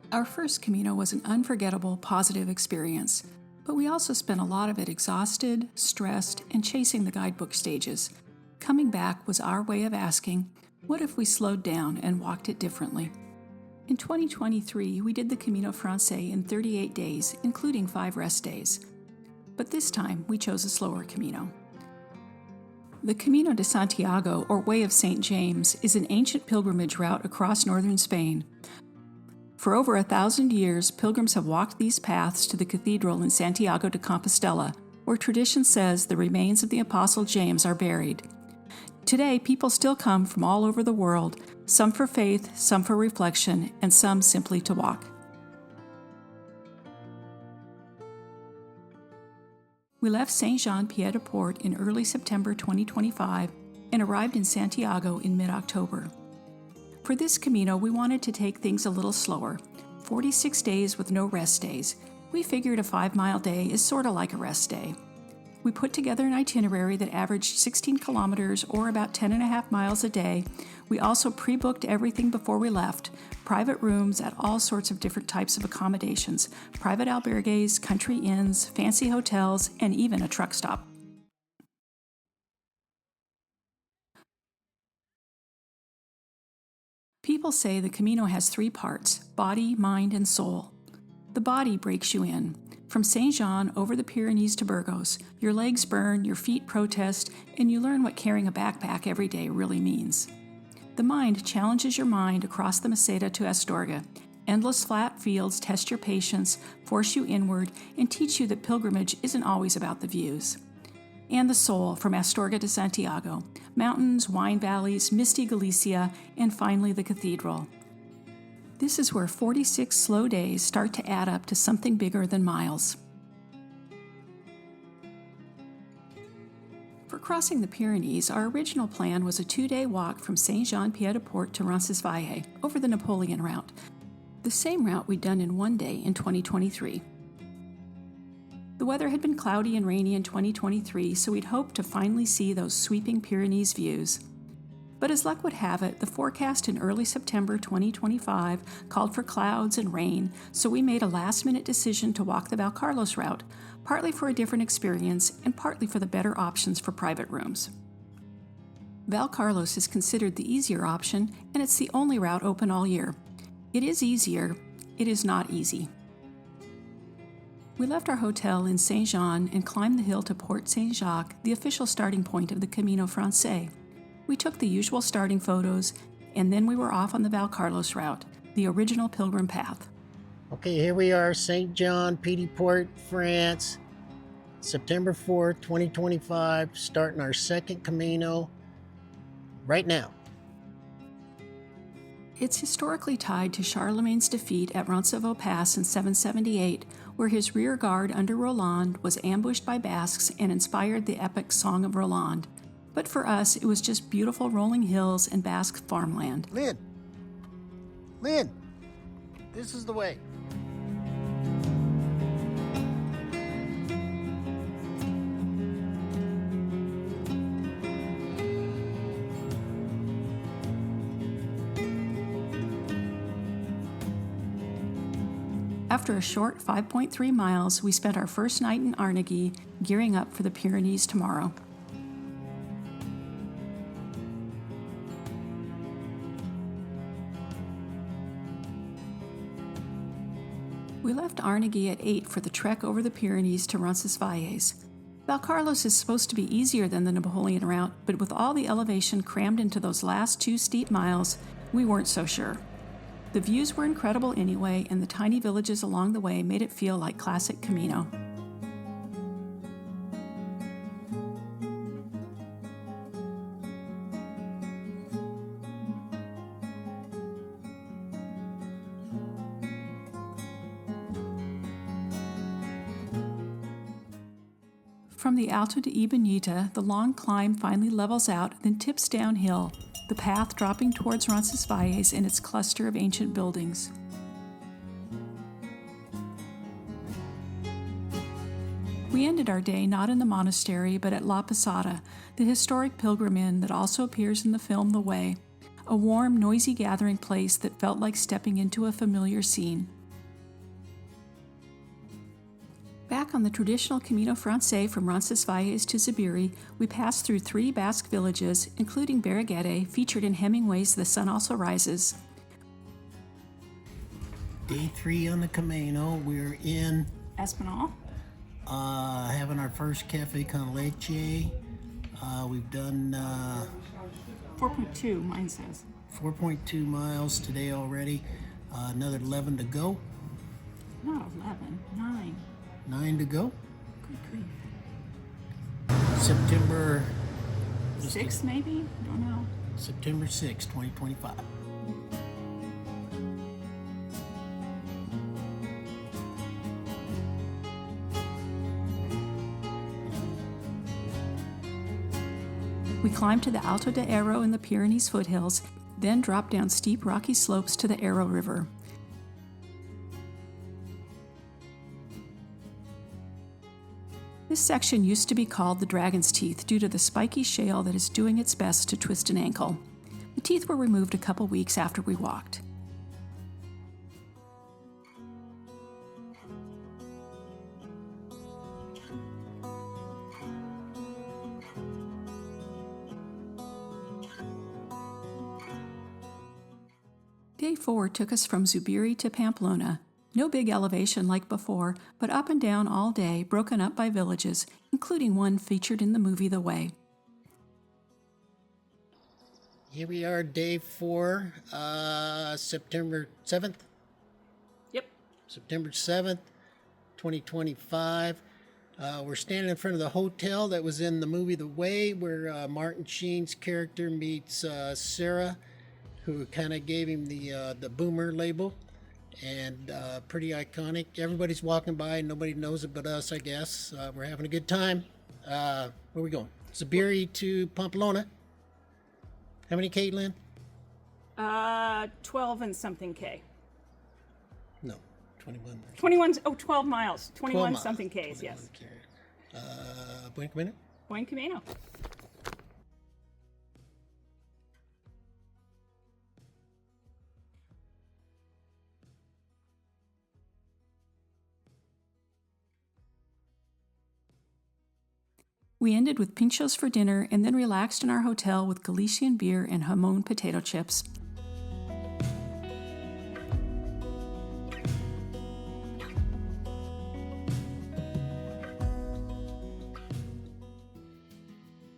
Our first Camino was an unforgettable, positive experience, but we also spent a lot of it exhausted, stressed, and chasing the guidebook stages. Coming back was our way of asking, what if we slowed down and walked it differently? In 2023, we did the Camino Francés in 38 days, including 5 rest days. But this time, we chose a slower Camino. The Camino de Santiago, or Way of St. James, is an ancient pilgrimage route across northern Spain. For over 1,000 years, pilgrims have walked these paths to the Cathedral in Santiago de Compostela, where tradition says the remains of the Apostle James are buried. Today, people still come from all over the world, some for faith, some for reflection, and some simply to walk. We left Saint-Jean-Pied-de-Port in early September 2025 and arrived in Santiago in mid-October. For this Camino, we wanted to take things a little slower. 46 days with no rest days. We figured a 5-mile day is sort of like a rest day. We put together an itinerary that averaged 16 kilometers or about 10.5 miles a day. We also pre-booked everything before we left. Private rooms at all sorts of different types of accommodations. Private albergues, country inns, fancy hotels, and even a truck stop. People say the Camino has 3 parts: body, mind, and soul. The body breaks you in. From Saint-Jean over the Pyrenees to Burgos, your legs burn, your feet protest, and you learn what carrying a backpack every day really means. The mind challenges your mind across the Meseta to Astorga. Endless flat fields test your patience, force you inward, and teach you that pilgrimage isn't always about the views. And the soul, from Astorga to Santiago, mountains, wine valleys, misty Galicia, and finally the cathedral. This is where 46 slow days start to add up to something bigger than miles. For crossing the Pyrenees, our original plan was a 2-day walk from Saint-Jean-Pied-de-Port to Roncesvalles over the Napoleon route, the same route we'd done in 1 day in 2023. The weather had been cloudy and rainy in 2023, so we'd hoped to finally see those sweeping Pyrenees views. But as luck would have it, the forecast in early September 2025 called for clouds and rain, so we made a last-minute decision to walk the Valcarlos route, partly for a different experience and partly for the better options for private rooms. Valcarlos is considered the easier option, and it's the only route open all year. It is easier. It is not easy. We left our hotel in Saint-Jean and climbed the hill to Port Saint-Jacques, the official starting point of the Camino Francés. We took the usual starting photos, and then we were off on the Valcarlos route, the original pilgrim path. Okay, here we are, Saint-Jean-Pied-de-Port, France, September 4th, 2025, starting our second Camino right now. It's historically tied to Charlemagne's defeat at Roncesvalles Pass in 778, where his rear guard under Roland was ambushed by Basques and inspired the epic Song of Roland. But for us, it was just beautiful rolling hills and Basque farmland. Lynn, this is the way. After a short 5.3 miles, we spent our first night in Arnegui, gearing up for the Pyrenees tomorrow. We left Arnegui at 8 for the trek over the Pyrenees to Roncesvalles. Valcarlos is supposed to be easier than the Napoleon route, but with all the elevation crammed into those last 2 steep miles, we weren't so sure. The views were incredible anyway, and the tiny villages along the way made it feel like classic Camino. From the Alto de Ibanita, the long climb finally levels out, then tips downhill, the path dropping towards Roncesvalles and its cluster of ancient buildings. We ended our day not in the monastery, but at La Posada, the historic pilgrim inn that also appears in the film The Way, a warm, noisy gathering place that felt like stepping into a familiar scene. Back on the traditional Camino Francés from Roncesvalles to Cebreiro, we passed through 3 Basque villages, including Berruguete, featured in Hemingway's The Sun Also Rises. Day 3 on the Camino. We're in Espinal. having our first cafe con leche. We've done 4.2, mine says. 4.2 miles today already. Another 11 to go. Not 11, 9. 9 to go. Good grief. September 6 maybe? Don't know. September 6, 2025. We climbed to the Alto de Ero in the Pyrenees foothills, then dropped down steep rocky slopes to the Ero River. This section used to be called the Dragon's Teeth due to the spiky shale that is doing its best to twist an ankle. The teeth were removed a couple weeks after we walked. Day 4 took us from Cebreiro to Pamplona. No big elevation like before, but up and down all day, broken up by villages, including one featured in the movie The Way. Here we are, day 4, September 7th. Yep. September 7th, 2025. We're standing in front of the hotel that was in the movie The Way, where Martin Sheen's character meets Sarah, who kind of gave him the boomer label, and pretty iconic. Everybody's walking by, nobody knows it but us, I guess. We're having a good time. Where are we going? Cebreiro to Pamplona. How many K, Lynn? 12 and something K. No, 21. 21, 12 miles. 21 miles. something Ks, yes. Buen Camino? Buen Camino. We ended with pinchos for dinner and then relaxed in our hotel with Galician beer and jamon potato chips.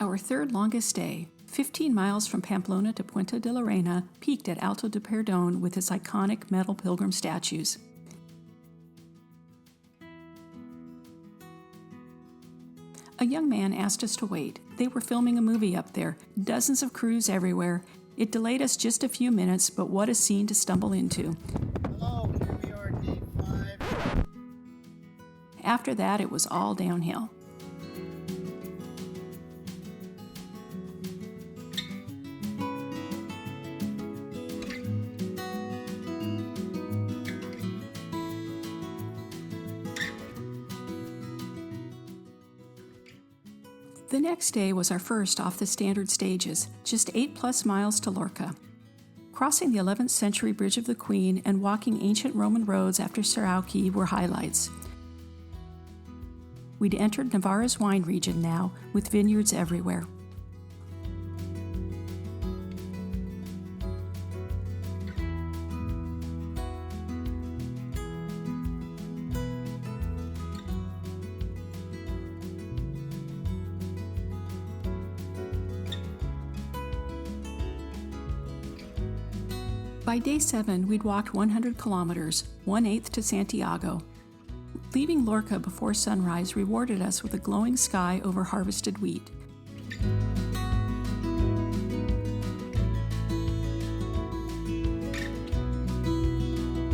Our third longest day, 15 miles from Pamplona to Puente de la Reina, peaked at Alto de Perdón with its iconic metal pilgrim statues. A young man asked us to wait. They were filming a movie up there, dozens of crews everywhere. It delayed us just a few minutes, but what a scene to stumble into. Hello, here we are, day 5. After that, it was all downhill. The next day was our first off the standard stages, just 8+ miles to Lorca. Crossing the 11th century Bridge of the Queen and walking ancient Roman roads after Sarauki were highlights. We'd entered Navarra's wine region now, with vineyards everywhere. By day 7, we'd walked 100 kilometers, 1/8 to Santiago. Leaving Lorca before sunrise rewarded us with a glowing sky over harvested wheat.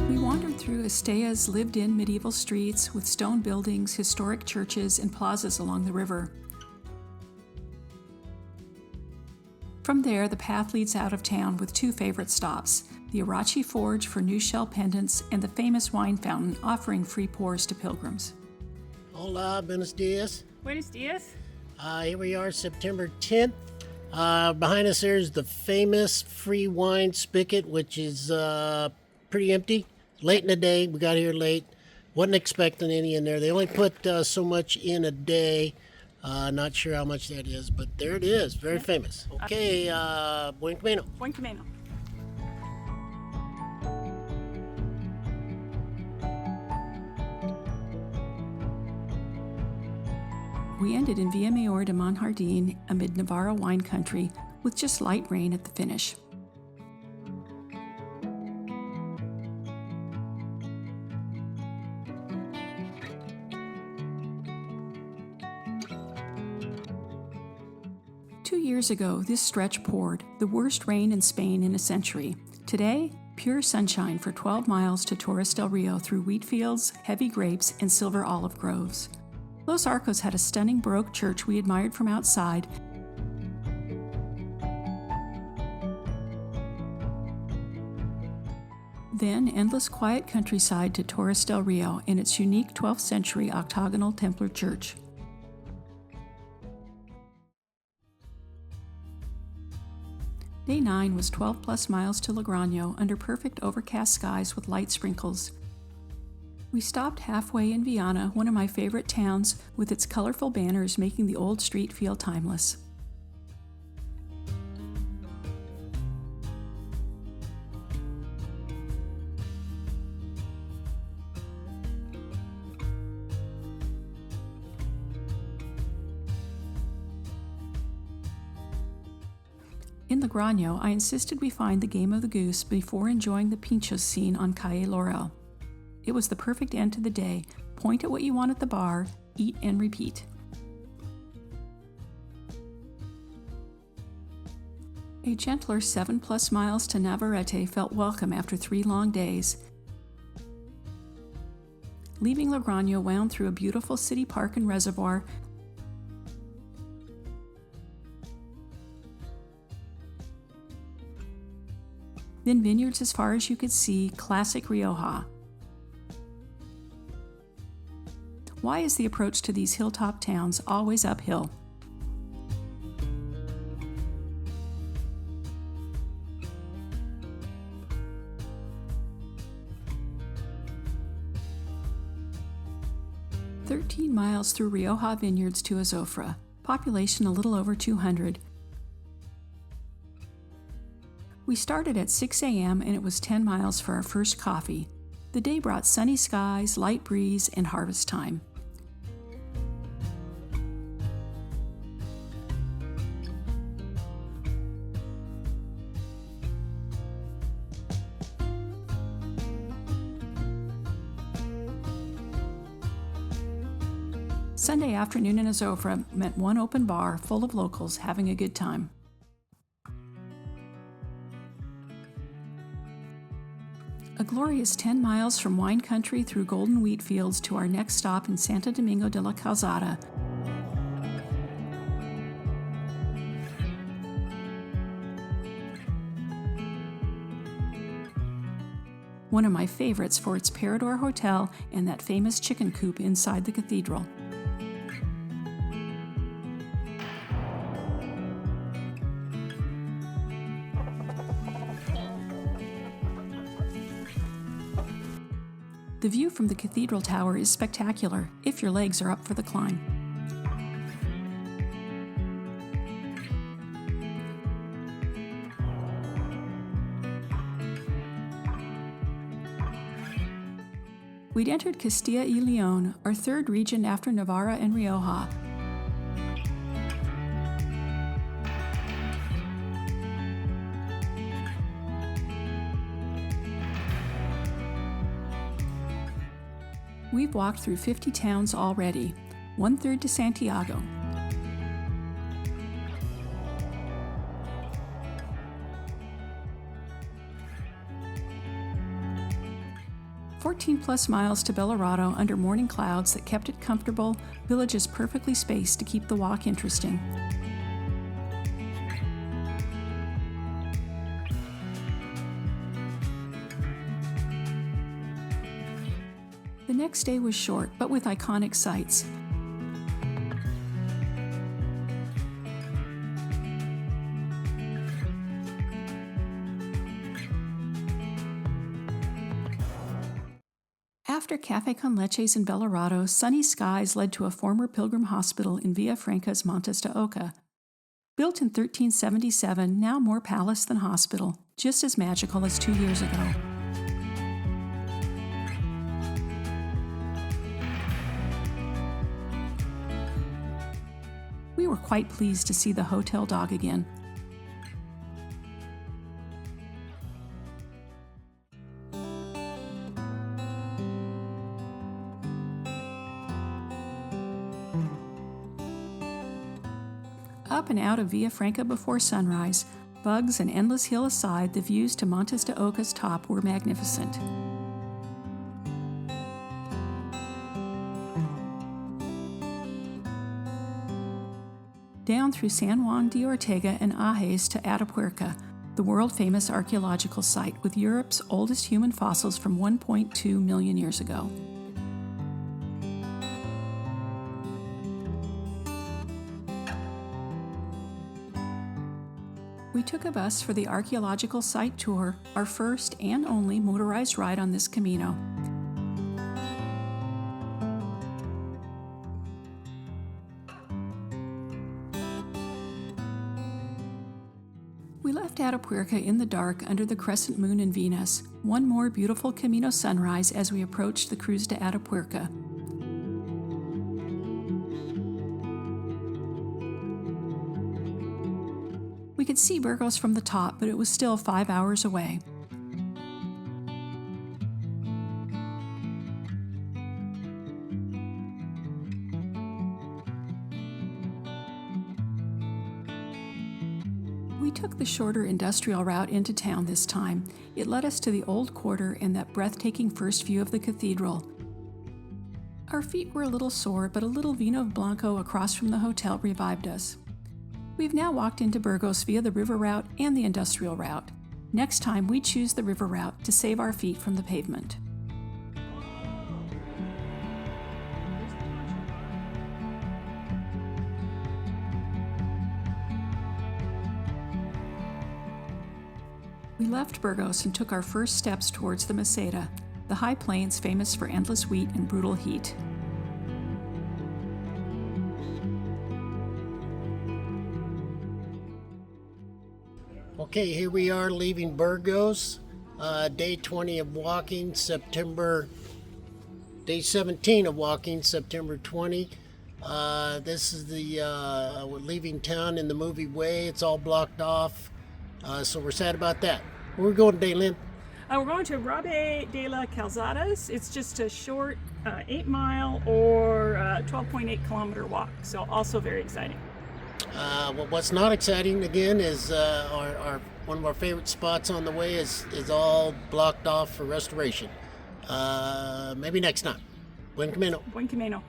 We wandered through Estea's lived-in medieval streets with stone buildings, historic churches, and plazas along the river. From there, the path leads out of town with 2 favorite stops, the Arachi Forge for new shell pendants and the famous wine fountain offering free pours to pilgrims. Hola, buenos dias. Buenos dias. Here we are, September 10th. Behind us there is the famous free wine spigot, which is pretty empty. Late in the day, we got here late. Wasn't expecting any in there. They only put so much in a day. Not sure how much that is, but there it is. Very famous. Okay, buen camino. Buen camino. We ended in Villamayor de Monjardin amid Navarro wine country with just light rain at the finish. Two years ago, this stretch poured, the worst rain in Spain in a century. Today, pure sunshine for 12 miles to Torres del Rio through wheat fields, heavy grapes, and silver olive groves. Los Arcos had a stunning Baroque church we admired from outside. Then endless quiet countryside to Torres del Rio and its unique 12th century octagonal Templar church. Day 9 was 12 plus miles to Logroño under perfect overcast skies with light sprinkles. We stopped halfway in Viana, one of my favorite towns, with its colorful banners making the old street feel timeless. In Logroño, I insisted we find the Game of the Goose before enjoying the pinchos scene on Calle Laurel. It was the perfect end to the day. Point at what you want at the bar, eat and repeat. A gentler 7+ miles to Navarrete felt welcome after 3 long days. Leaving Logroño wound through a beautiful city park and reservoir, then vineyards as far as you could see, classic Rioja. Why is the approach to these hilltop towns always uphill? "13 miles through Rioja vineyards to Azofra, population a little over 200. We started at 6 a.m. and it was 10 miles for our first coffee. The day brought sunny skies, light breeze, and harvest time. Sunday afternoon in Azofra meant one open bar full of locals having a good time. A glorious 10 miles from wine country through golden wheat fields to our next stop in Santo Domingo de la Calzada. One of my favorites for its Parador Hotel and that famous chicken coop inside the cathedral. The view from the cathedral tower is spectacular if your legs are up for the climb. We'd entered Castilla y León, our third region after Navarra and Rioja. We've walked through 50 towns already, 1/3 to Santiago. +14 miles to Belorado under morning clouds that kept it comfortable, villages perfectly spaced to keep the walk interesting. The next day was short, but with iconic sights. After Café con Leches in Belorado, sunny skies led to a former pilgrim hospital in Villafranca's Montes de Oca. Built in 1377, now more palace than hospital, just as magical as 2 years ago. We were quite pleased to see the hotel dog again. Up and out of Villafranca before sunrise, bugs and endless hill aside, the views to Montes de Oca's top were magnificent. Down through San Juan de Ortega and Ajes to Atapuerca, the world-famous archaeological site with Europe's oldest human fossils from 1.2 million years ago. We took a bus for the archaeological site tour, our first and only motorized ride on this Camino. We left Atapuerca in the dark under the crescent moon and Venus, one more beautiful Camino sunrise as we approached the Cruz de Atapuerca. We could see Burgos from the top, but it was still 5 hours away. We took the shorter industrial route into town this time. It led us to the old quarter and that breathtaking first view of the cathedral. Our feet were a little sore, but a little vino blanco across from the hotel revived us. We've now walked into Burgos via the river route and the industrial route. Next time, we choose the river route to save our feet from the pavement. We left Burgos and took our first steps towards the Meseta, the high plains famous for endless wheat and brutal heat. Okay, here we are leaving Burgos, day 20 of walking, day 17 of walking, September 20. This is we're leaving town in the movie way. It's all blocked off, so we're sad about that. Where are we going today, Lynn? We're going to Rabe de la Calzadas. It's just a short 8-mile or 12.8 kilometer walk, so also very exciting. Well, what's not exciting again is our one of our favorite spots on the way is all blocked off for restoration. Maybe next time. Buen Camino. Buen Camino.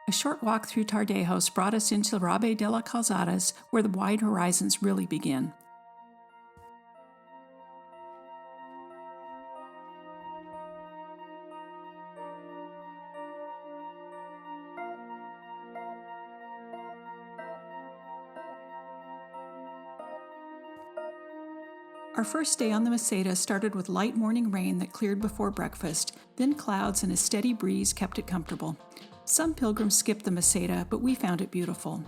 A short walk through Tardejos brought us into Rabe de la Calzadas, where the wide horizons really begin. Our first day on the Meseta started with light morning rain that cleared before breakfast, then clouds and a steady breeze kept it comfortable. Some pilgrims skipped the Meseta, but we found it beautiful.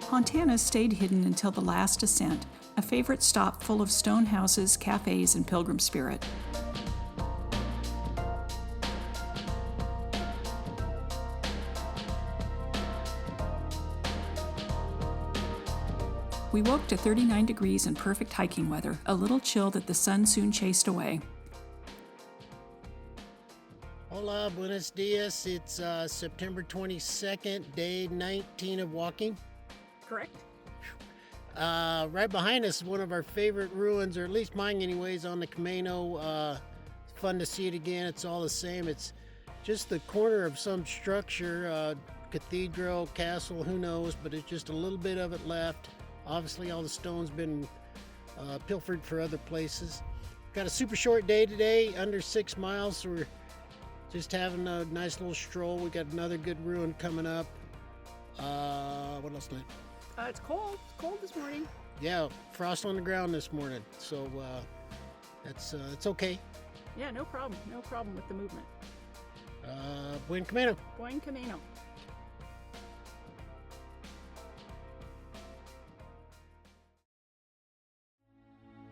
Hontanas stayed hidden until the last ascent, a favorite stop full of stone houses, cafes, and pilgrim spirit. We woke to 39 degrees and perfect hiking weather, a little chill that the sun soon chased away. Hola, buenos dias. It's September 22nd, day 19 of walking. Correct? Right behind us is one of our favorite ruins, or at least mine anyways, on the Camino. It's fun to see it again. It's all the same. It's just the corner of some structure, cathedral, castle, who knows, but it's just a little bit of it left. Obviously, all the stone's been pilfered for other places. Got a super short day today, under 6 miles, so we're just having a nice little stroll. We got another good ruin coming up. What else, Lynn? It's cold. It's cold this morning. Yeah, frost on the ground this morning, so it's okay. Yeah, no problem. No problem with the movement. Buen camino. Buen camino.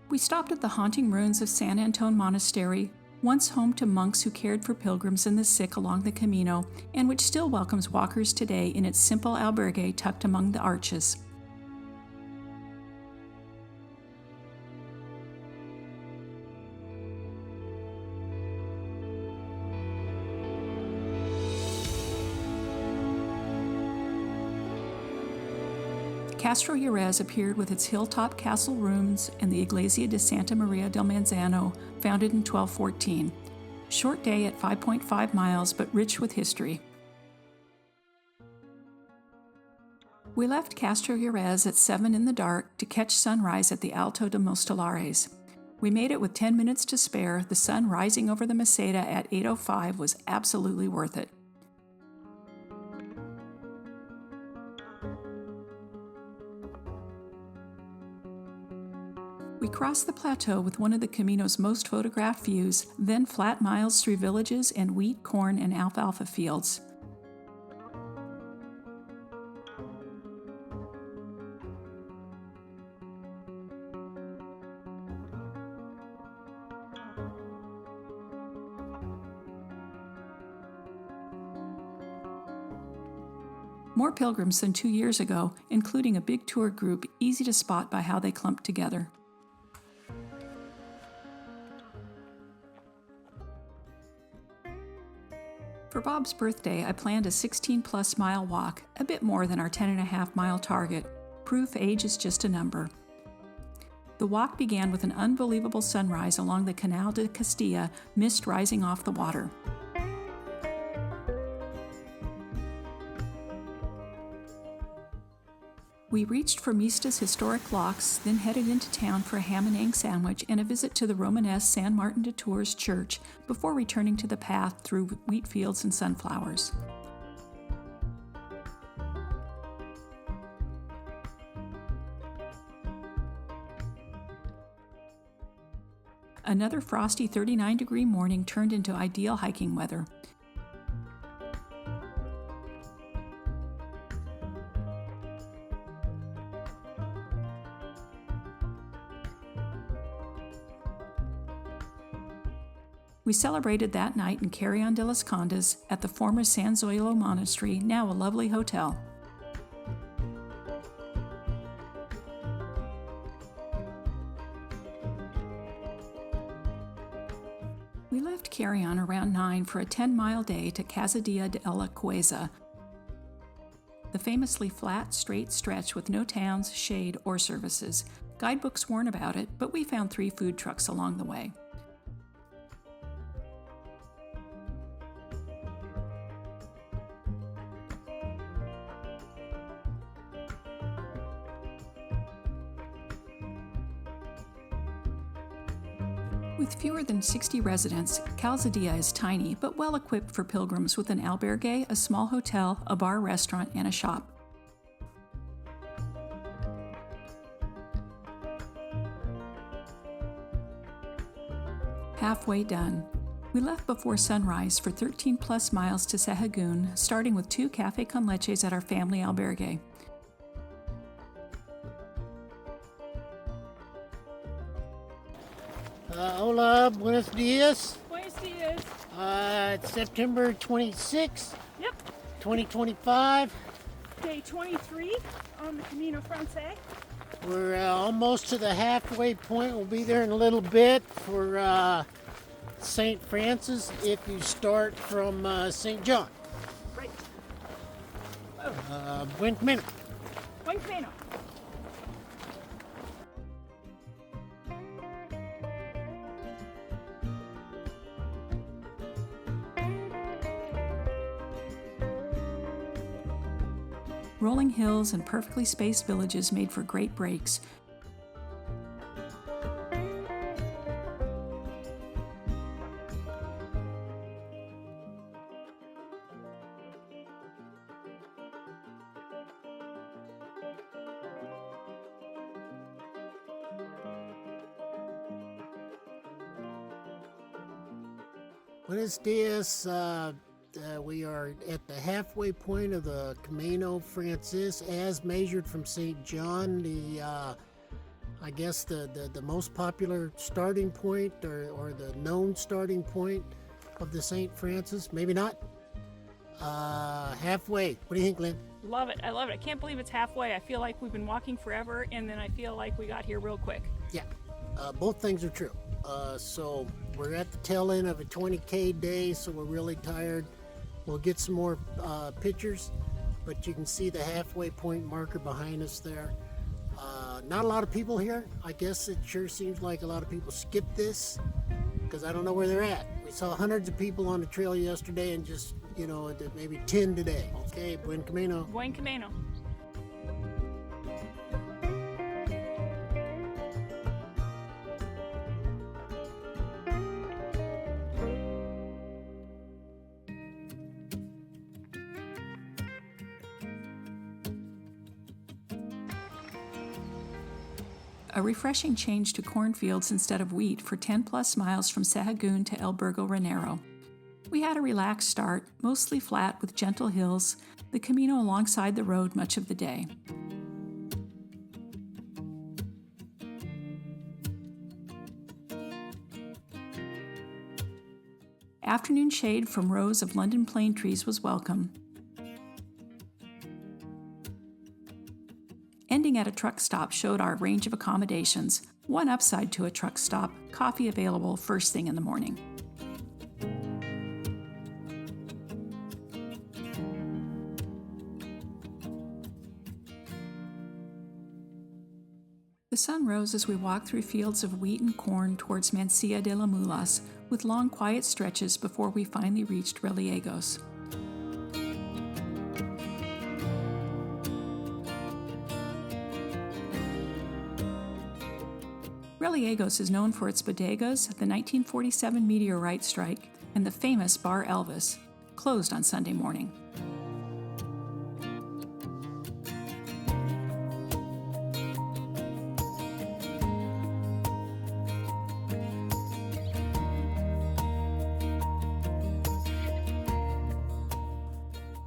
We stopped at the haunting ruins of San Antone Monastery, once home to monks who cared for pilgrims and the sick along the Camino, and which still welcomes walkers today in its simple albergue tucked among the arches. Castro Jerez appeared with its hilltop castle ruins and the Iglesia de Santa Maria del Manzano, founded in 1214. Short day at 5.5 miles, but rich with history. We left Castro Jerez at 7 in the dark to catch sunrise at the Alto de Mostelares. We made it with 10 minutes to spare. The sun rising over the Meseta at 8:05 was absolutely worth it. We crossed the plateau with one of the Camino's most photographed views, then flat miles through villages and wheat, corn, and alfalfa fields. More pilgrims than 2 years ago, including a big tour group, easy to spot by how they clumped together. For Bob's birthday, I planned a 16-plus mile walk, a bit more than our 10.5-mile target. Proof age is just a number. The walk began with an unbelievable sunrise along the Canal de Castilla, mist rising off the water. We reached Formista's historic locks, then headed into town for a ham and egg sandwich and a visit to the Romanesque San Martin de Tours church before returning to the path through wheat fields and sunflowers. Another frosty 39-degree morning turned into ideal hiking weather. We celebrated that night in Carrion de las Condes at the former San Zoilo Monastery, now a lovely hotel. We left Carrion around 9 for a 10-mile day to Casadilla de la Cueza, the famously flat, straight stretch with no towns, shade, or services. Guidebooks warn about it, but we found 3 food trucks along the way. With fewer than 60 residents, Calzadilla is tiny but well equipped for pilgrims with an albergue, a small hotel, a bar restaurant, and a shop. Halfway done. We left before sunrise for 13-plus miles to Sahagun, starting with 2 café con leches at our family albergue. Hola, buenos dias. Buenos dias. It's September 26th, Yep. 2025. Day 23 on the Camino Francés. We're almost to the halfway point. We'll be there in a little bit for St. Francis if you start from St. John. Right. Buen camino. Buen camino. Rolling hills and perfectly spaced villages made for great breaks. Buenos dias. We are at the halfway point of the Camino Francés, as measured from St. John. I guess the most popular starting point, or the known starting point of the St. Francis. Maybe not. Halfway. What do you think, Lynn? Love it. I love it. I can't believe it's halfway. I feel like we've been walking forever, and then I feel like we got here real quick. Yeah, both things are true. So we're at the tail end of a 20K day, so we're really tired. We'll get some more pictures, but you can see the halfway point marker behind us there. Not a lot of people here. I guess it sure seems like a lot of people skipped this, because I don't know where they're at. We saw hundreds of people on the trail yesterday and just, maybe 10 today. Okay, buen camino. Buen camino. A refreshing change to cornfields instead of wheat for 10 plus miles from Sahagun to Albergo Renero. We had a relaxed start, mostly flat with gentle hills, the Camino alongside the road much of the day. Afternoon shade from rows of London plane trees was welcome. Ending at a truck stop showed our range of accommodations. One upside to a truck stop, coffee available first thing in the morning. The sun rose as we walked through fields of wheat and corn towards Mansilla de la Mulas, with long quiet stretches before we finally reached Reliegos. Reliegos is known for its bodegas, the 1947 meteorite strike, and the famous Bar Elvis, closed on Sunday morning.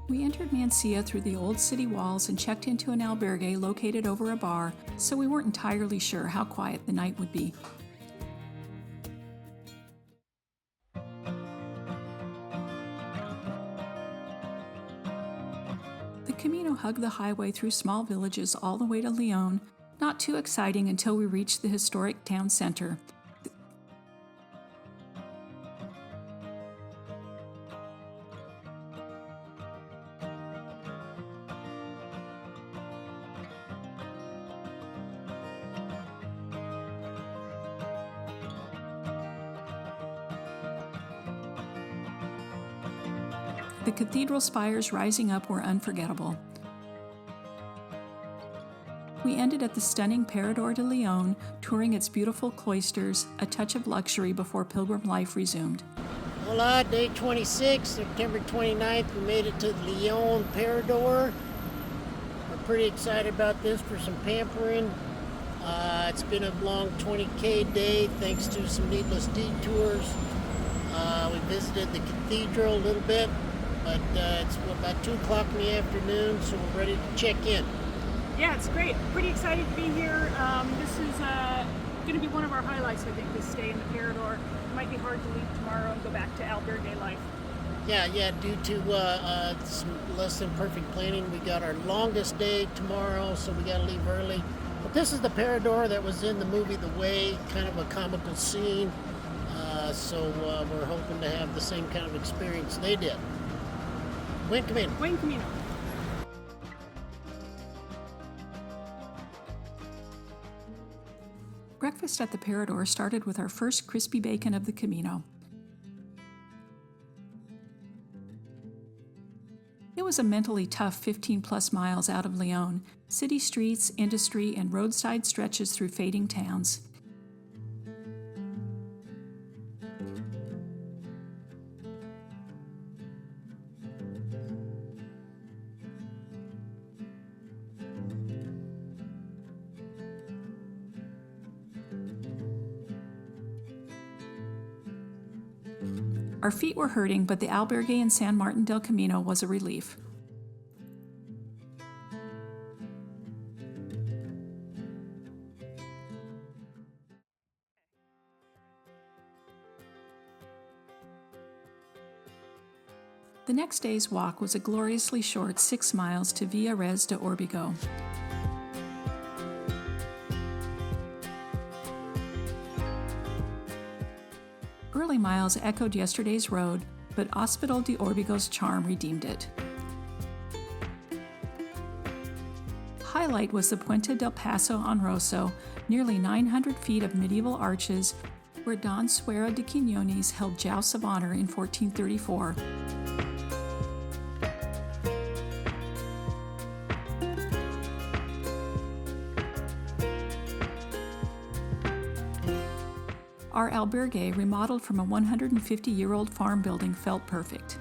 We entered Mansilla through the old city walls and checked into an albergue located over a bar, so we weren't entirely sure how quiet the night would be. The Camino hugged the highway through small villages all the way to León, not too exciting until we reached the historic town center. The cathedral spires rising up were unforgettable. We ended at the stunning Parador de León, touring its beautiful cloisters, a touch of luxury before pilgrim life resumed. Hola, day 26, September 29th, we made it to León Parador. We're pretty excited about this for some pampering. It's been a long 20K day thanks to some needless detours. We visited the cathedral a little bit, but it's about 2 o'clock in the afternoon, so we're ready to check in. Yeah, it's great. Pretty excited to be here. This is going to be one of our highlights, I think, this stay in the Parador. It might be hard to leave tomorrow and go back to albergue life. Yeah, due to some less than perfect planning, we got our longest day tomorrow, so we got to leave early. But this is the Parador that was in the movie The Way, kind of a comical scene. So we're hoping to have the same kind of experience they did. Buen Camino. Buen Camino. Breakfast at the Parador started with our first crispy bacon of the Camino. It was a mentally tough 15-plus miles out of León, city streets, industry, and roadside stretches through fading towns. Our feet were hurting, but the albergue in San Martin del Camino was a relief. The next day's walk was a gloriously short 6 miles to Villarez de Órbigo. Early miles echoed yesterday's road, but Hospital de Órbigo's charm redeemed it. Highlight was the Puente del Paso Honroso, nearly 900 feet of medieval arches, where Don Suero de Quiñones held jousts of honor in 1434. Our albergue, remodeled from a 150-year-old farm building, felt perfect.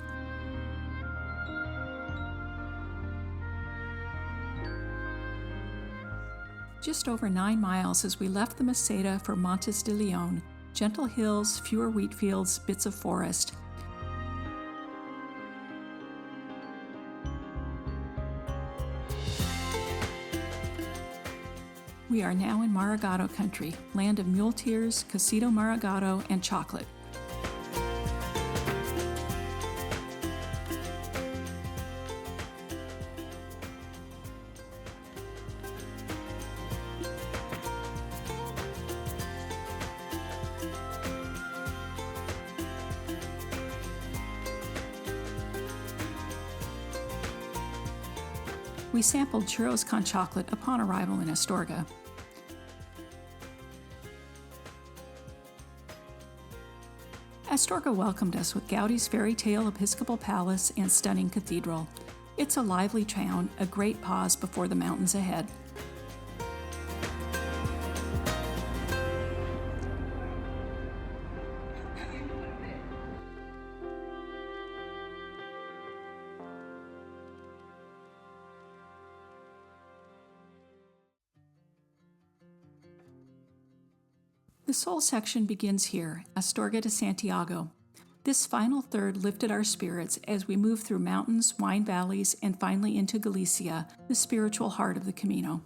Just over 9 miles as we left the Meseta for Montes de León, gentle hills, fewer wheat fields, bits of forest. We are now in Maragado country, land of muleteers, cocido maragado, and chocolate. We sampled churros con chocolate upon arrival in Astorga. Astorga welcomed us with Gaudi's fairy tale Episcopal Palace and stunning cathedral. It's a lively town, a great pause before the mountains ahead. The soul section begins here, Astorga de Santiago. This final third lifted our spirits as we moved through mountains, wine valleys, and finally into Galicia, the spiritual heart of the Camino.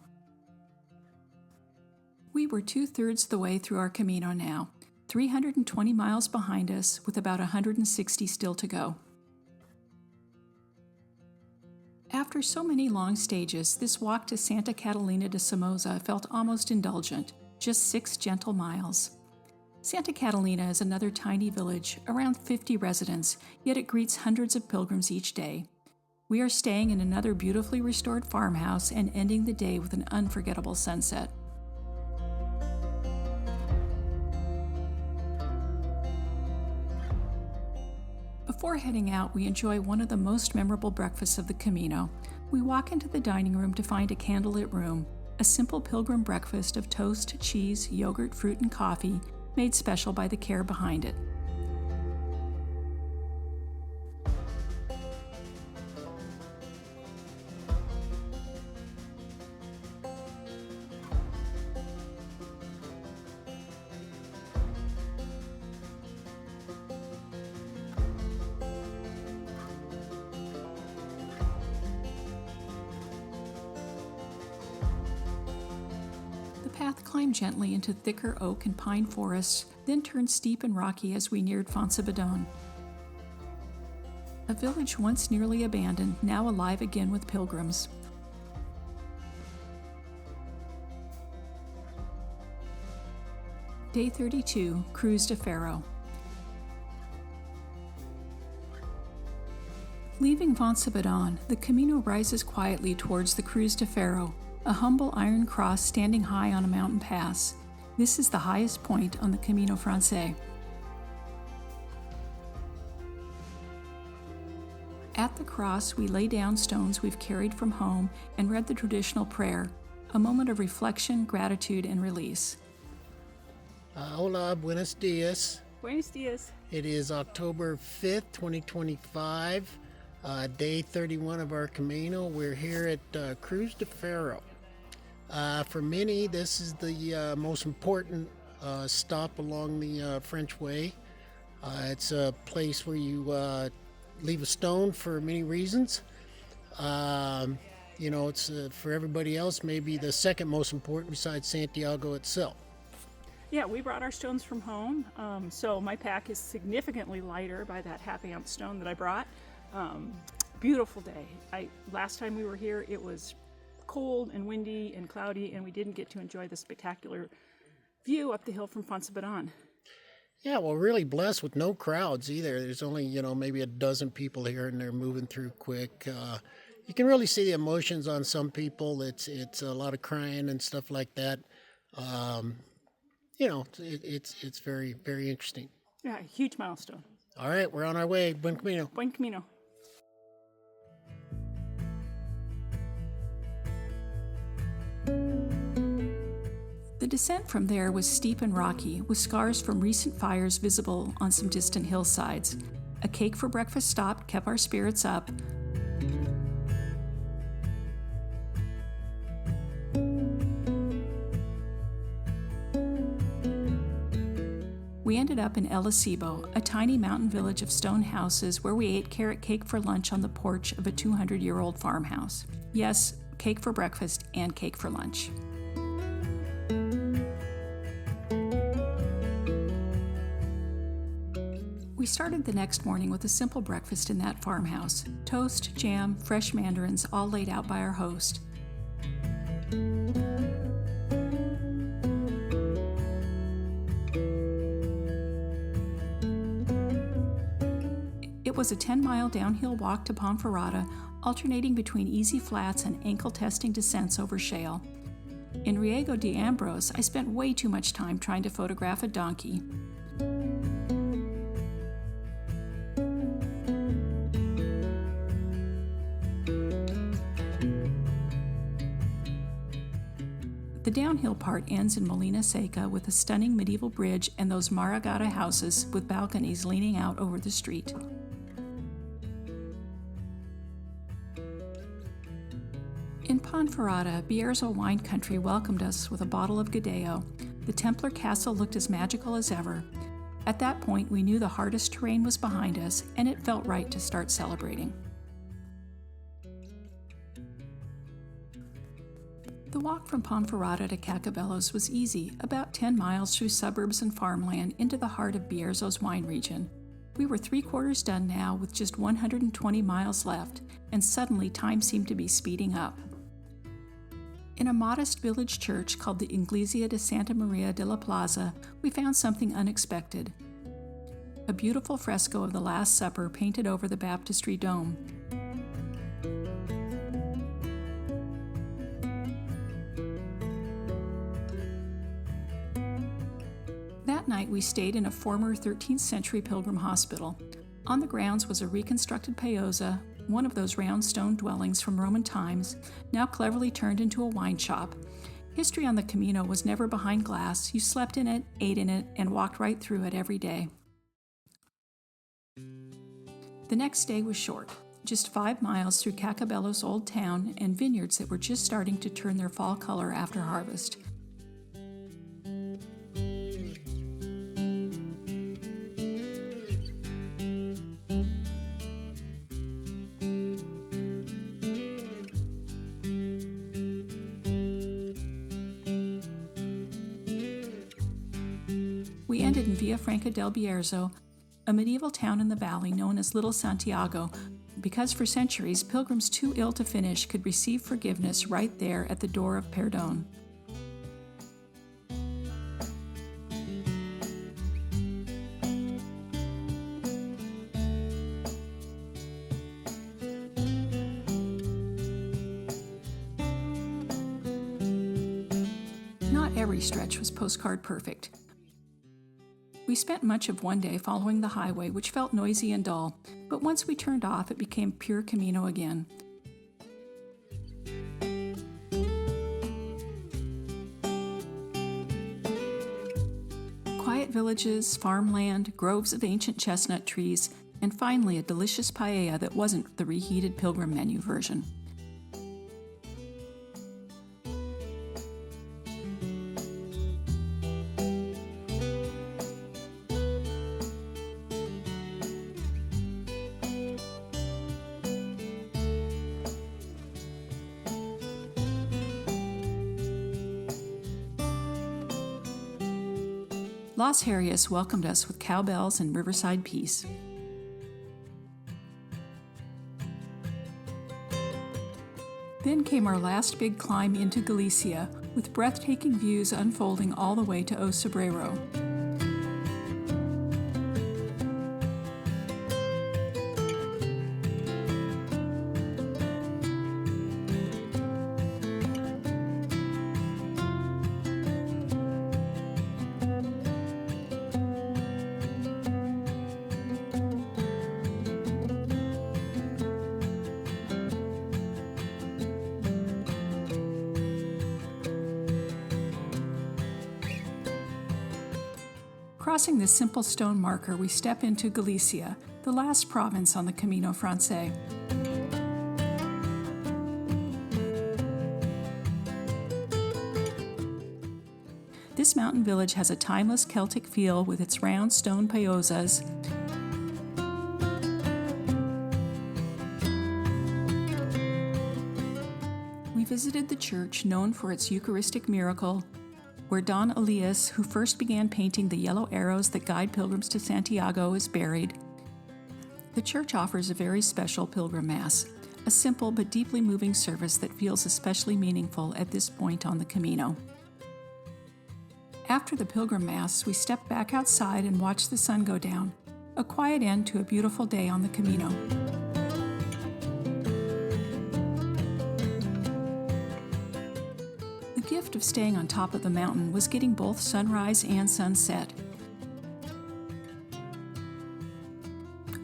We were 2/3 the way through our Camino now, 320 miles behind us, with about 160 still to go. After so many long stages, this walk to Santa Catalina de Somoza felt almost indulgent. Just 6 gentle miles. Santa Catalina is another tiny village, around 50 residents, yet it greets hundreds of pilgrims each day. We are staying in another beautifully restored farmhouse and ending the day with an unforgettable sunset. Before heading out, we enjoy one of the most memorable breakfasts of the Camino. We walk into the dining room to find a candlelit room. A simple pilgrim breakfast of toast, cheese, yogurt, fruit, and coffee, made special by the care behind it. The path climbed gently into thicker oak and pine forests, then turned steep and rocky as we neared Perdón. A village once nearly abandoned, now alive again with pilgrims. Day 32, Cruz de Ferro. Leaving Perdón, the Camino rises quietly towards the Cruz de Ferro, a humble iron cross standing high on a mountain pass. This is the highest point on the Camino Francés. At the cross, we lay down stones we've carried from home and read the traditional prayer, a moment of reflection, gratitude, and release. Hola, buenos dias. Buenos dias. It is October 5th, 2025, day 31 of our Camino. We're here at Cruz de Ferro. For many, this is the most important stop along the French Way. It's a place where you leave a stone for many reasons. It's for everybody else maybe the second most important besides Santiago itself. Yeah, we brought our stones from home, so my pack is significantly lighter by that half-ounce stone that I brought. Beautiful day. Last time we were here, it was cold and windy and cloudy, and we didn't get to enjoy the spectacular view up the hill from Perdón. Yeah, well, really blessed with no crowds either. There's only, maybe a dozen people here, and they're moving through quick. You can really see the emotions on some people. It's a lot of crying and stuff like that. It's very, very interesting. Yeah, huge milestone. All right, we're on our way. Buen camino. Buen camino. The descent from there was steep and rocky, with scars from recent fires visible on some distant hillsides. A cake for breakfast stop kept our spirits up. We ended up in El Acebo, a tiny mountain village of stone houses where we ate carrot cake for lunch on the porch of a 200-year-old farmhouse. Yes, cake for breakfast and cake for lunch. We started the next morning with a simple breakfast in that farmhouse. Toast, jam, fresh mandarins, all laid out by our host. It was a 10-mile downhill walk to Ponferrada, alternating between easy flats and ankle-testing descents over shale. In Riego de Ambros, I spent way too much time trying to photograph a donkey. The downhill part ends in Molina Seca with a stunning medieval bridge and those Maragata houses with balconies leaning out over the street. In Ponferrada, Bierzo wine country welcomed us with a bottle of Gadeo. The Templar castle looked as magical as ever. At that point, we knew the hardest terrain was behind us, and it felt right to start celebrating. The walk from Ponferrada to Cacabelos was easy, about 10 miles through suburbs and farmland into the heart of Bierzo's wine region. We were 3/4 done now with just 120 miles left, and suddenly time seemed to be speeding up. In a modest village church called the Iglesia de Santa Maria de la Plaza, we found something unexpected. A beautiful fresco of the Last Supper painted over the baptistry dome. That night we stayed in a former 13th century pilgrim hospital. On the grounds was a reconstructed payosa, one of those round stone dwellings from Roman times, now cleverly turned into a wine shop. History on the Camino was never behind glass. You slept in it, ate in it, and walked right through it every day. The next day was short, just 5 miles through Cacabelos' old town and vineyards that were just starting to turn their fall color after harvest. We ended in Villafranca del Bierzo, a medieval town in the valley known as Little Santiago, because for centuries pilgrims too ill to finish could receive forgiveness right there at the door of Perdón. Not every stretch was postcard perfect. We spent much of one day following the highway, which felt noisy and dull, but once we turned off, it became pure Camino again. Quiet villages, farmland, groves of ancient chestnut trees, and finally a delicious paella that wasn't the reheated pilgrim menu version. Los Harrias welcomed us with cowbells and riverside peace. Then came our last big climb into Galicia, with breathtaking views unfolding all the way to O Cebreiro. Crossing this simple stone marker, we step into Galicia, the last province on the Camino Francés. This mountain village has a timeless Celtic feel with its round stone paosas, we visited the church known for its Eucharistic miracle, where Don Elias, who first began painting the yellow arrows that guide pilgrims to Santiago, is buried. The church offers a very special pilgrim mass, a simple but deeply moving service that feels especially meaningful at this point on the Camino. After the pilgrim mass, we stepped back outside and watched the sun go down, a quiet end to a beautiful day on the Camino. The gift of staying on top of the mountain was getting both sunrise and sunset.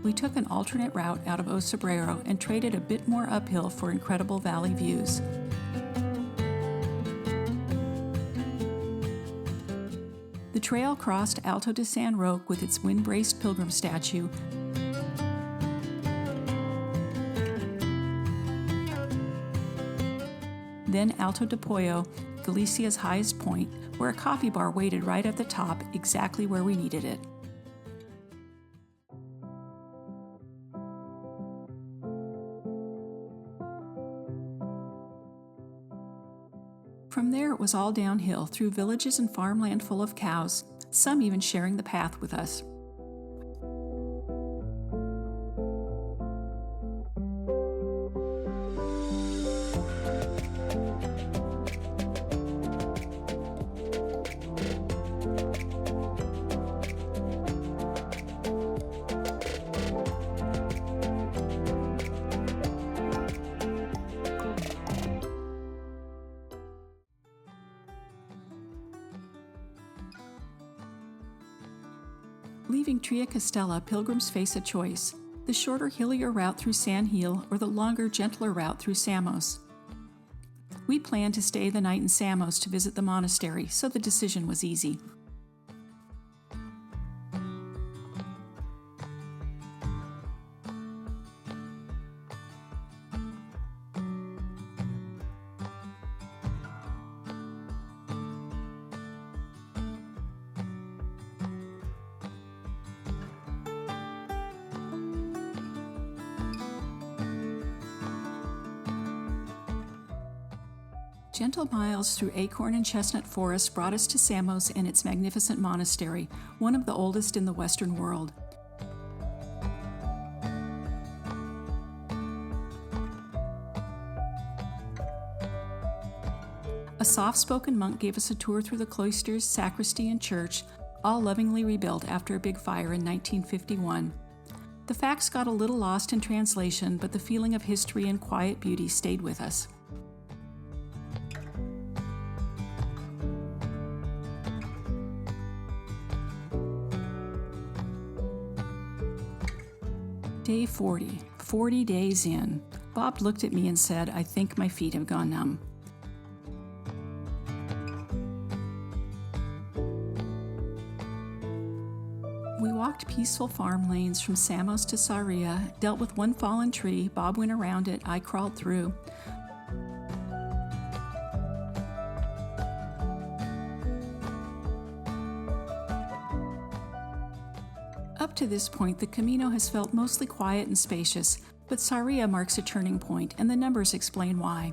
We took an alternate route out of O Cebreiro and traded a bit more uphill for incredible valley views. The trail crossed Alto de San Roque with its wind-braced pilgrim statue, then Alto de Pollo, Galicia's highest point, where a coffee bar waited right at the top, exactly where we needed it. From there it was all downhill through villages and farmland full of cows, some even sharing the path with us. Leaving Triacastela, pilgrims face a choice: the shorter, hillier route through San Gil or the longer, gentler route through Samos. We planned to stay the night in Samos to visit the monastery, so the decision was easy. Gentle miles through acorn and chestnut forests brought us to Samos and its magnificent monastery, one of the oldest in the Western world. A soft-spoken monk gave us a tour through the cloisters, sacristy, and church, all lovingly rebuilt after a big fire in 1951. The facts got a little lost in translation, but the feeling of history and quiet beauty stayed with us. Day 40, 40 days in. Bob looked at me and said, "I think my feet have gone numb." We walked peaceful farm lanes from Samos to Sarria, dealt with one fallen tree. Bob went around it, I crawled through. Up to this point, the Camino has felt mostly quiet and spacious, but Sarria marks a turning point, and the numbers explain why.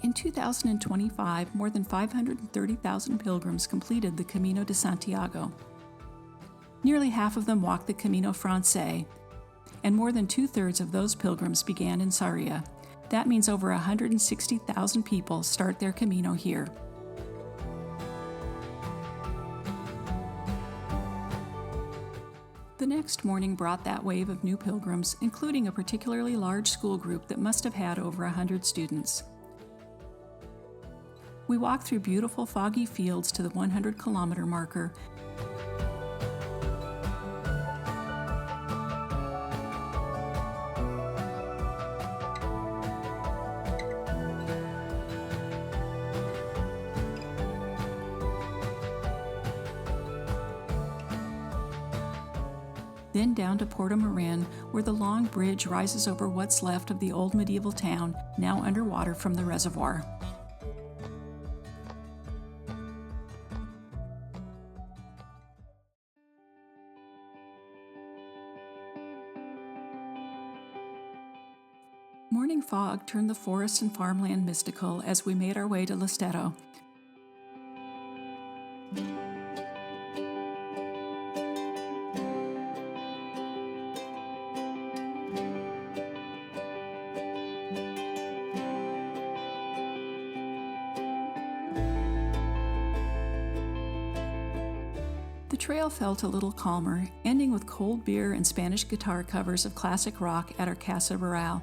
In 2025, more than 530,000 pilgrims completed the Camino de Santiago. Nearly half of them walked the Camino Francés, and more than 2/3 of those pilgrims began in Sarria. That means over 160,000 people start their Camino here. The next morning brought that wave of new pilgrims, including a particularly large school group that must have had over 100 students. We walked through beautiful foggy fields to the 100-kilometer marker. Then down to Porto Marin, where the long bridge rises over what's left of the old medieval town, now underwater from the reservoir. Morning fog turned the forest and farmland mystical as we made our way to Lestero. The trail felt a little calmer, ending with cold beer and Spanish guitar covers of classic rock at our Casa Rural.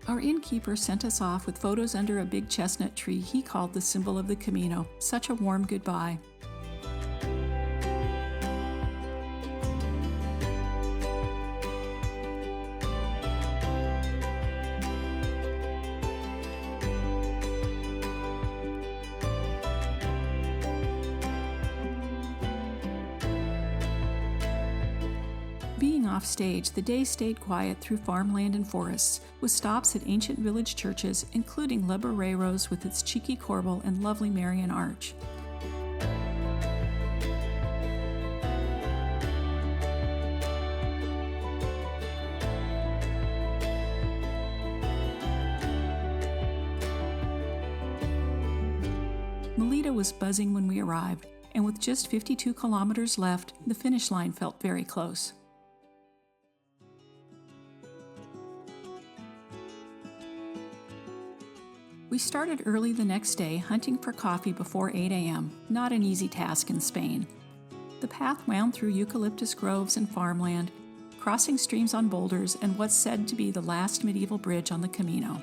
Our innkeeper sent us off with photos under a big chestnut tree he called the symbol of the Camino. Such a warm goodbye. Being off stage, the day stayed quiet through farmland and forests, with stops at ancient village churches, including Le Barreiros with its cheeky corbel and lovely Marian arch. Melita was buzzing when we arrived, and with just 52 kilometers left, the finish line felt very close. We started early the next day, hunting for coffee before 8 a.m., not an easy task in Spain. The path wound through eucalyptus groves and farmland, crossing streams on boulders and what's said to be the last medieval bridge on the Camino.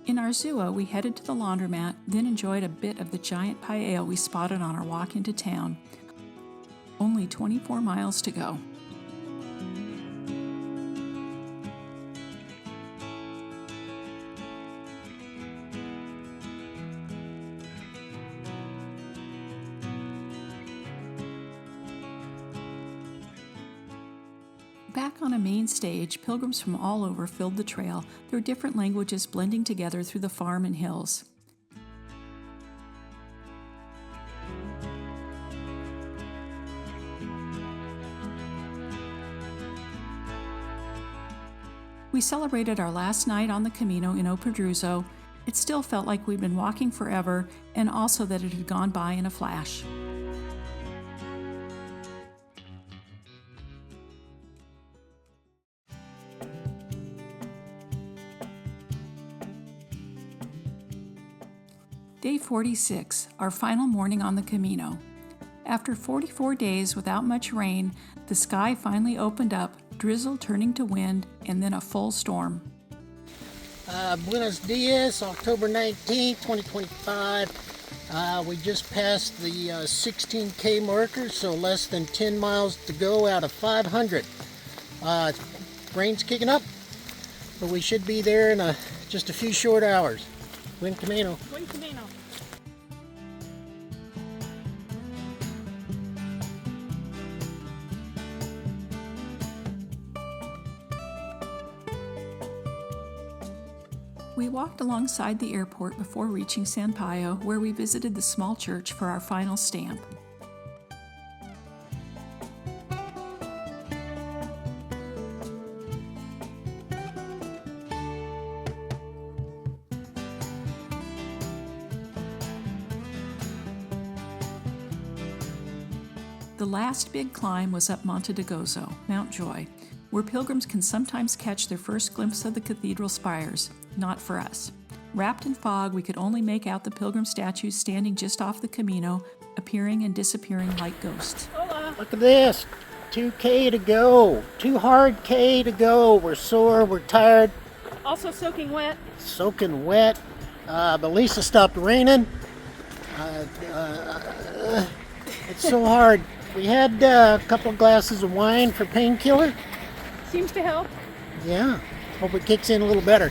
In Arzua, we headed to the laundromat, then enjoyed a bit of the giant paella we spotted on our walk into town. Only 24 miles to go. Back on a main stage, pilgrims from all over filled the trail, their different languages blending together through the farm and hills. We celebrated our last night on the Camino in O Pedrouzo. It still felt like we'd been walking forever, and also that it had gone by in a flash. Day 46, our final morning on the Camino. After 44 days without much rain, the sky finally opened up, drizzle turning to wind, and then a full storm. Buenos dias, October 19th, 2025. We just passed the 16K marker, so less than 10 miles to go out of 500. Rain's kicking up, but we should be there in just a few short hours. Buen Camino. Buen Camino. We walked alongside the airport before reaching Sampaio, where we visited the small church for our final stamp. The last big climb was up Monte de Gozo, Mount Joy, where pilgrims can sometimes catch their first glimpse of the cathedral spires. Not for us. Wrapped in fog, we could only make out the pilgrim statues standing just off the Camino, appearing and disappearing like ghosts. Hola. Look at this. 2K to go. 2 hard K to go. We're sore. We're tired. Also soaking wet. Soaking wet. But Lisa stopped raining. It's so hard. We had a couple of glasses of wine for painkiller. Seems to help. Yeah. Hope it kicks in a little better.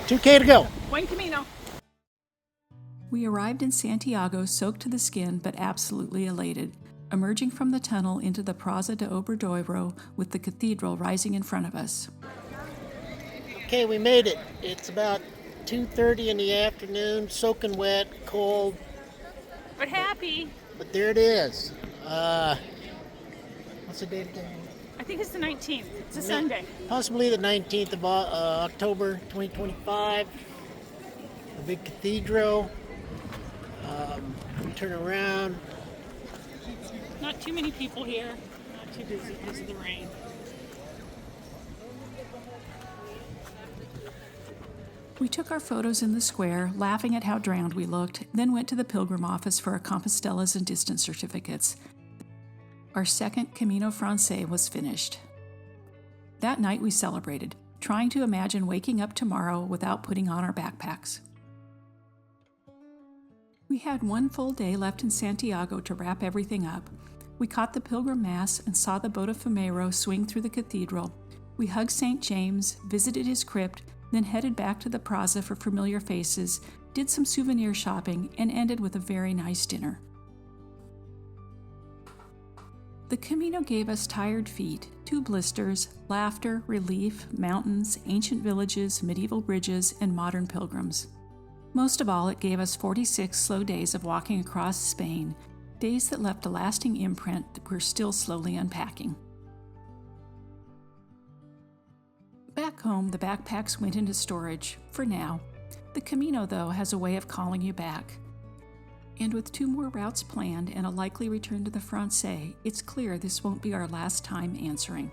2K to go. Buen Camino. We arrived in Santiago soaked to the skin but absolutely elated, emerging from the tunnel into the Praça de Obradoiro with the cathedral rising in front of us. Okay, we made it. It's about 2:30 in the afternoon, soaking wet, cold, But happy. but there it is. What's the date again? I think it's the 19th. It's a Sunday. Possibly the 19th of October 2025. The big cathedral. Turn around. Not too many people here. Not too busy because of the rain. We took our photos in the square, laughing at how drowned we looked, then went to the pilgrim office for our Compostelas and distance certificates. Our second Camino Francés was finished. That night we celebrated, trying to imagine waking up tomorrow without putting on our backpacks. We had one full day left in Santiago to wrap everything up. We caught the pilgrim mass and saw the Botafumeiro swing through the cathedral. We hugged St. James, visited his crypt, then headed back to the Praça for familiar faces, did some souvenir shopping, and ended with a very nice dinner. The Camino gave us tired feet, 2 blisters, laughter, relief, mountains, ancient villages, medieval bridges, and modern pilgrims. Most of all, it gave us 46 slow days of walking across Spain, days that left a lasting imprint that we're still slowly unpacking. Back home, the backpacks went into storage, for now. The Camino, though, has a way of calling you back. And with 2 more routes planned and a likely return to the Francés, it's clear this won't be our last time answering.